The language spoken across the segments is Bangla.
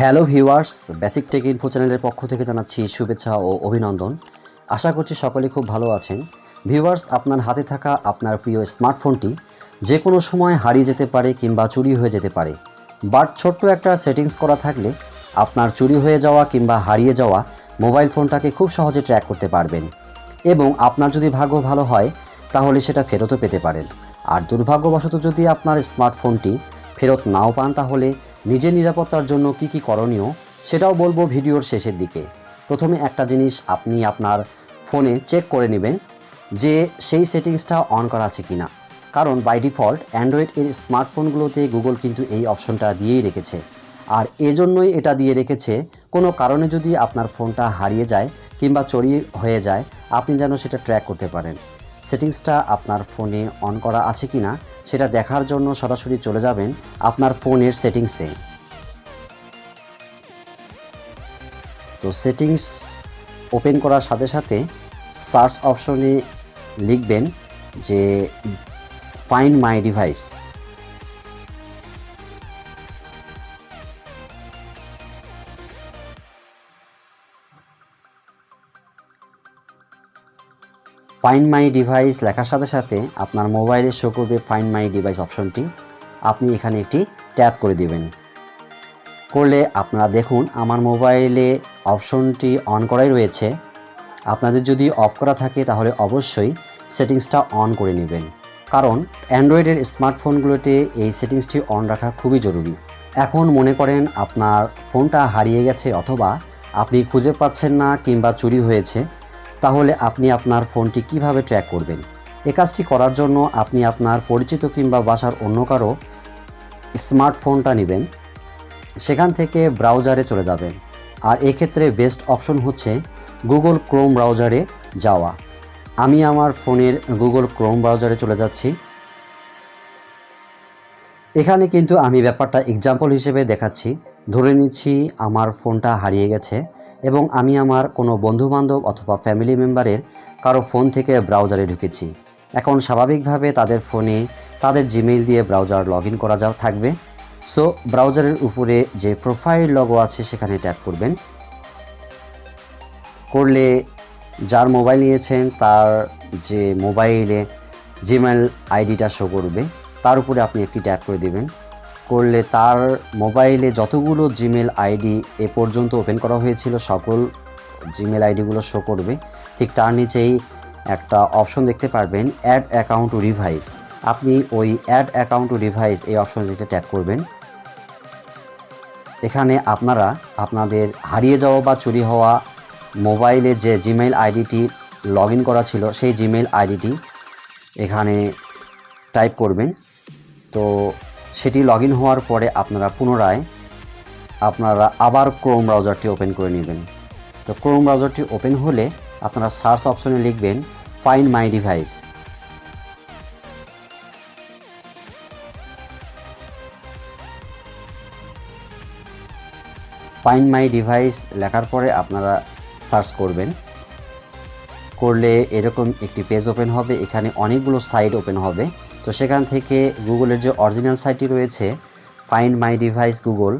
Hello viewers, basic tech info চ্যানেলের পক্ষ থেকে জানাচ্ছি শুভেচ্ছা ও অভিনন্দন। আশা করছি সকলে খুব ভালো আছেন। ভিউয়ার্স, আপনার হাতে থাকা আপনার প্রিয় স্মার্টফোনটি যে কোনো সময় হারিয়ে যেতে পারে কিংবা চুরি হয়ে যেতে পারে। বাট ছোট্ট একটা সেটিংস করা থাকলে আপনার চুরি হয়ে যাওয়া কিংবা হারিয়ে যাওয়া মোবাইল ফোনটাকে খুব সহজে ট্র্যাক করতে পারবেন এবং আপনার যদি ভাগ্য ভালো হয় তাহলে সেটা ফেরতও পেতে পারেন। আর দুর্ভাগ্যবশত যদি আপনার স্মার্টফোনটি ফেরত নাও পান তাহলে নিজের নিরাপত্তার জন্য কি করণীয় সেটাও বলবো ভিডিওর শেষের দিকে। প্রথমে একটা জিনিস আপনি আপনার ফোনে চেক করে নেবেন যে সেই সেটিংসটা অন করা আছে কিনা, কারণ বাই ডিফল্ট অ্যান্ড্রয়েড এর স্মার্টফোনগুলোতে গুগল কিন্তু এই অপশনটা দিয়েই রেখেছে। আর এজন্যই এটা দিয়ে রেখেছে, কোনো কারণে যদি আপনার ফোনটা হারিয়ে যায় কিংবা চুরি হয়ে যায় আপনি যেন সেটা ট্র্যাক করতে পারেন। সেটিংসটা আপনার ফোনে অন করা আছে কিনা সেটা দেখার জন্য সরাসরি চলে যাবেন আপনার ফোনের সেটিংসে। তো সেটিংস ওপেন করার সাথে সাথে সার্চ অপশনে লিখবেন যে find my device. Find my device লেখার সাথে সাথে আপনার মোবাইলে শো করবে ফাইন্ড মাই ডিভাইস অপশনটি। আপনি এখানে একটি ট্যাপ করে দিবেন। করলে আপনারা দেখুন আমার মোবাইলে অপশনটি অন করাই রয়েছে। আপনাদের যদি অফ করা থাকে তাহলে অবশ্যই সেটিংসটা অন করে নেবেন, কারণ অ্যান্ড্রয়েডের স্মার্টফোনগুলোতে এই সেটিংসটি অন রাখা খুবই জরুরি। এখন মনে করেন আপনার ফোনটা হারিয়ে গেছে অথবা আপনি খুঁজে পাচ্ছেন না কিংবা চুরি হয়েছে, তাহলে আপনি আপনার ফোনটি কিভাবে ট্র্যাক করবেন? এই কাজটি করার জন্য আপনি আপনার পরিচিত কিংবা বাসার অন্য কারো স্মার্টফোনটা নেবেন, সেখান থেকে ব্রাউজারে চলে যাবেন। আর এক্ষেত্রে বেস্ট অপশন হচ্ছে গুগল ক্রোম ব্রাউজারে যাওয়া। আমি আমার ফোনের গুগল ক্রোম ব্রাউজারে চলে যাচ্ছি। এখানে কিন্তু আমি ব্যাপারটা এক্সাম্পল হিসেবে দেখাচ্ছি। ধরে নিচ্ছি আমার ফোনটা হারিয়ে গেছে এবং আমি আমার কোনো বন্ধুবান্ধব অথবা ফ্যামিলি মেম্বারের কারো ফোন থেকে ব্রাউজারে ঢুকেছি। এখন স্বাভাবিকভাবে তাদের ফোনে তাদের জিমেইল দিয়ে ব্রাউজার লগ ইন করা থাকবে। সো ব্রাউজারের উপরে যে প্রোফাইল লগো আছে সেখানে ট্যাপ করবেন। করলে যার মোবাইল নিয়েছেন তার যে মোবাইলে জিমেইল আইডিটা শো করবে তার উপরে আপনি একটি ট্যাপ করে দিবেন। করলে তার মোবাইলে যতগুলো জিমেইল আইডি এ পর্যন্ত ওপেন করা হয়েছিল সকল জিমেইল আইডিগুলো শো করবে। ঠিক তার নিচেই একটা অপশন দেখতে পারবেন অ্যাড অ্যাকাউন্ট টু ডিভাইস। আপনি ওই অ্যাড অ্যাকাউন্ট টু ডিভাইস এই অপশনটিতে ট্যাপ করবেন। এখানে আপনারা আপনাদের হারিয়ে যাওয়া বা চুরি হওয়া মোবাইলে যে জিমেইল আইডিটি লগ ইন করা ছিল সেই জিমেইল আইডিটি এখানে টাইপ করবেন। তো সেটি লগ ইন হওয়ার পরে আপনারা পুনরায় আবার ক্রোম ব্রাউজারটি ওপেন করে নেবেন। তো ক্রোম ব্রাউজারটি ওপেন হলে আপনারা সার্চ অপশনে লিখবেন find my device. Find my device লেখার পরে আপনারা সার্চ করবেন। করলে এরকম একটি পেজ ওপেন হবে। এখানে অনেকগুলো সাইট ওপেন হবে। তো সেখান থেকে গুগলের যে অরিজিনাল সাইটটি রয়েছে ফাইন্ড মাই ডিভাইস গুগল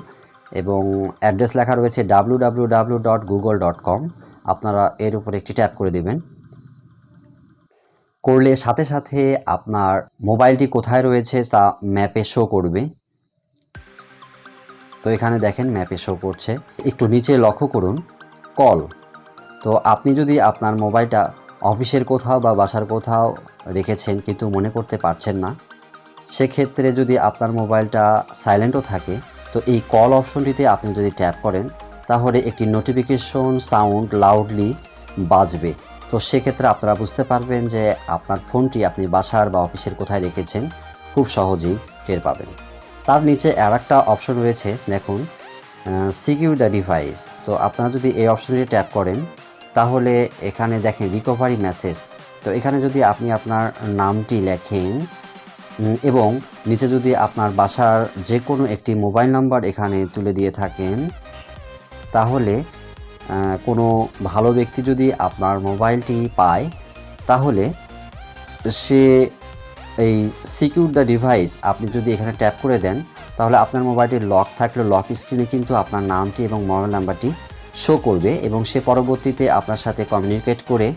এবং অ্যাড্রেস লেখা রয়েছে www.google.com, আপনারা এর উপরে একটি ট্যাপ করে দেবেন। করলে সাথে সাথে আপনার মোবাইলটি কোথায় রয়েছে তা ম্যাপে শো করবে। তো এখানে দেখেন ম্যাপে শো করছে। একটু নিচে লক্ষ্য করুন কল। তো আপনি যদি আপনার মোবাইলটা অফিসের কোথাও বা বাসার কোথাও রেখেছেন কিন্তু মনে করতে পারছেন না, সেক্ষেত্রে যদি আপনার মোবাইলটা সাইলেন্টও থাকে তো এই কল অপশনটিতে আপনি যদি ট্যাপ করেন তাহলে একটি নোটিফিকেশন সাউন্ড লাউডলি বাজবে। তো সেক্ষেত্রে আপনারা বুঝতে পারবেন যে আপনার ফোনটি আপনি বাসার বা অফিসের কোথায় রেখেছেন, খুব সহজেই টের পাবেন। তার নিচে আর একটা অপশন রয়েছে, দেখুন সিকিউর দ্য ডিভাইস। তো আপনারা যদি এই অপশনটি ট্যাপ করেন তাহলে এখানে দেখেন রিকভারি মেসেজ। তো এখানে যদি আপনি আপনার নামটি লেখেন এবং নিচে যদি আপনার বাসার যে কোনো একটি মোবাইল নাম্বার এখানে তুলে দিয়ে থাকেন, তাহলে কোনো ভালো ব্যক্তি যদি আপনার মোবাইলটি পায় তাহলে সে এই সিকিউর দ্য ডিভাইস আপনি যদি এখানে ট্যাপ করে দেন তাহলে আপনার মোবাইলটির লক থাকলে লক স্ক্রিনে কিন্তু আপনার নামটি এবং মোবাইল নাম্বারটি শো করবে এবং সে পরবর্তীতে আপনার সাথে কমিউনিকেট করে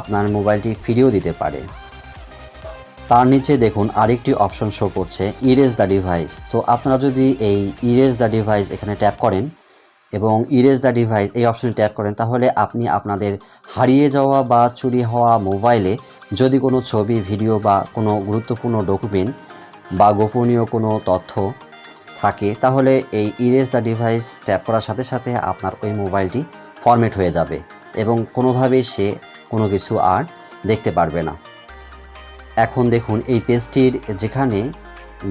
আপনার মোবাইলটি ফিরিয়েও দিতে পারে। তার নিচে দেখুন আরেকটি অপশন শো করছে ইরেজ দ্য ডিভাইস। তো আপনারা যদি এই ইরেজ দ্য ডিভাইস এখানে ট্যাপ করেন এবং ইরেজ দ্য ডিভাইস এই অপশনে ট্যাপ করেন, তাহলে আপনি আপনাদের হারিয়ে যাওয়া বা চুরি হওয়া মোবাইলে যদি কোনো ছবি, ভিডিও বা কোনো গুরুত্বপূর্ণ ডকুমেন্ট বা গোপনীয় কোনো তথ্য থাকে, তাহলে এই ইরেজ দ্য ডিভাইস ট্যাপ করার সাথে সাথে আপনার ওই মোবাইলটি ফরম্যাট হয়ে যাবে এবং কোনোভাবেই সে কোনো কিছু আর দেখতে পারবে না। এখন দেখুন এই পেজটির যেখানে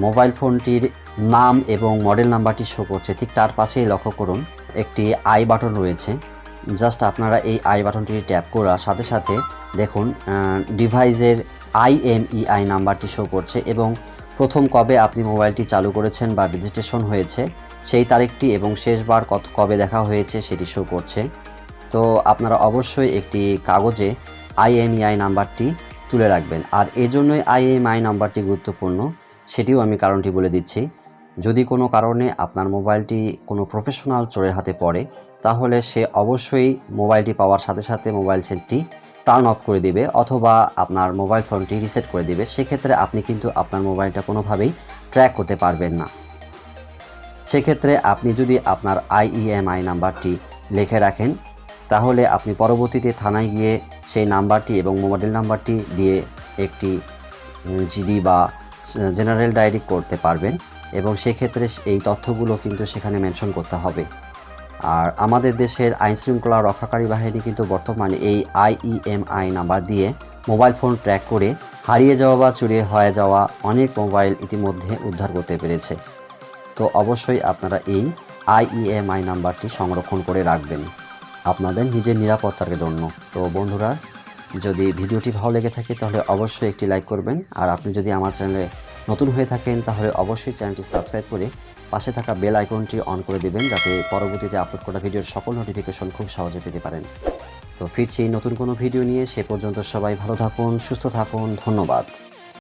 মোবাইল ফোনটির নাম এবং মডেল নাম্বারটি শো করছে, ঠিক তার পাশেই লক্ষ্য করুন একটি আই বাটন রয়েছে। জাস্ট আপনারা এই আই বাটনটি ট্যাপ করার সাথে সাথে দেখুন ডিভাইসের IMEI নাম্বারটি শো করছে এবং প্রথম কবে আপনি মোবাইলটি চালু করেছেন বা রেজিস্ট্রেশন হয়েছে সেই তারিখটি এবং শেষবার কবে দেখা হয়েছে সেটি শো করছে। তো আপনারা অবশ্যই একটি কাগজে IMEI নাম্বারটি তুলে রাখবেন। আর এই জন্যই IMEI নাম্বারটি গুরুত্বপূর্ণ, সেটিও আমি কারণটি বলে দিচ্ছি। যদি কোনো কারণে আপনার মোবাইলটি কোনো প্রফেশনাল চোরের হাতে পড়ে, তাহলে সে অবশ্যই মোবাইলটি পাওয়ার সাথে সাথে মোবাইল সেটটি টার্ন অফ করে দিবে অথবা আপনার মোবাইল ফোনটি রিসেট করে দিবে। সেক্ষেত্রে আপনি কিন্তু আপনার মোবাইলটা কোনোভাবেই ট্র্যাক করতে পারবেন না। সেক্ষেত্রে আপনি যদি আপনার IMEI নাম্বারটি লিখে রাখেন, তাহলে আপনি পরবর্তীতে থানায় গিয়ে সেই নাম্বারটি এবং মডেল নাম্বারটি দিয়ে একটি জিডি বা জেনারেল ডায়েরি করতে পারবেন এবং সেক্ষেত্রে এই তথ্যগুলো কিন্তু সেখানে মেনশন করতে হবে। আর আমাদের দেশের আইনশৃঙ্খলা রক্ষাকারী বাহিনী কিন্তু বর্তমানে এই IMEI নাম্বার দিয়ে মোবাইল ফোন ট্র্যাক করে হারিয়ে যাওয়া বা চুরি হয়ে যাওয়া অনেক মোবাইল ইতিমধ্যে উদ্ধার করতে পেরেছে। তো অবশ্যই আপনারা এই IMEI নাম্বারটি সংরক্ষণ করে রাখবেন আপনাদের নিজের নিরাপত্তার জন্য। তো বন্ধুরা, যদি ভিডিওটি ভালো লেগে থাকে তাহলে অবশ্যই একটি লাইক করবেন। আর আপনি যদি আমার চ্যানেলে নতুন হয়ে থাকেন তাহলে অবশ্যই চ্যানেলটি সাবস্ক্রাইব করে পাশে থাকা বেল আইকনটি অন করে দেবেন, যাতে পরবর্তীতে আপলোড করা ভিডিওর সকল নোটিফিকেশন খুব সহজে পেতে পারেন। তো ফিরছি নতুন কোনো ভিডিও নিয়ে, সে পর্যন্ত সবাই ভালো থাকুন, সুস্থ থাকুন, ধন্যবাদ।